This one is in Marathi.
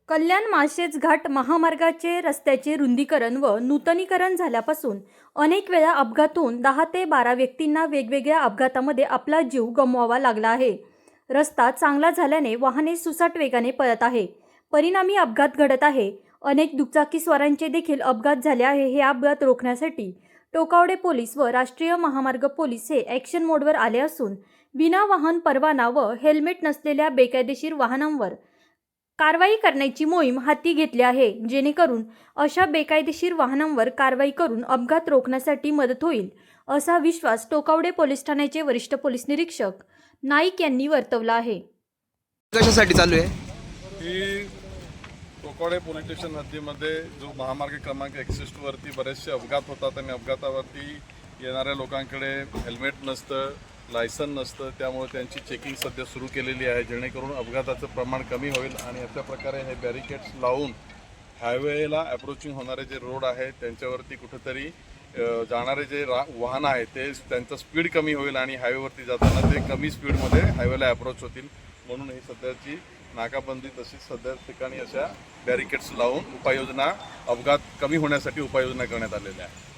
कल्याण माळशेज घाट महामार्गाचे रस्त्याचे रुंदीकरण व नूतनीकरण झाल्यापासून अनेक वेळा अपघात होऊन 10 ते 12 व्यक्तींना वेगवेगळ्या अपघातामध्ये आपला जीव गमवावा लागला आहे। रस्ता चांगला झाल्याने वाहने सुसाट वेगाने पळत आहे, परिणामी अपघात घडत आहे। अनेक दुचाकीस्वारांचे देखील अपघात झाले आहे। हे अपघात रोखण्यासाठी टोकावडे पोलीस व राष्ट्रीय महामार्ग पोलीस हे ॲक्शन मोडवर आले असून विना वाहन परवाना व हेल्मेट नसलेल्या बेकायदेशीर वाहनांवर कारवाई करण्याची मोहीम हाती घेतली आहे, जेणेकरून अशा बेकायदेशीर वाहनांवर कारवाई करून अपघात रोखण्यासाठी मदत होईल, असा विश्वास टोकावडे पोलीस ठाण्याचे वरिष्ठ पोलीस निरीक्षक नाईक यांनी वर्तवला आहे। कशासाठी चालू आहे? ही टोकावडे पोलीस स्टेशन हद्दीमध्ये जो महामार्ग क्रमांक 61 वरती बरेचसे अपघात होतात आणि अपघातावरती येणाऱ्या लोकांकडे हेल्मेट नसतं, लायसन नसतं, त्यामुळे त्यांची चेकिंग सध्या सुरू केलेली आहे, जेणेकरून अपघाताचं प्रमाण कमी होईल। आणि अशा प्रकारे हे बॅरिकेड्स लावून हायवेला अप्रोचिंग होणारे जे रोड आहेत त्यांच्यावरती कुठेतरी जाणारे जे वाहन आहेत ते त्यांचं स्पीड कमी होईल आणि हायवेवरती जाताना ते कमी स्पीडमध्ये हायवेला अप्रोच होतील, म्हणून ही सध्याची नाकाबंदी तशीच सध्या ठिकाणी अशा बॅरिकेड्स लावून उपाययोजना अपघात कमी होण्यासाठी उपाययोजना करण्यात आलेल्या आहे।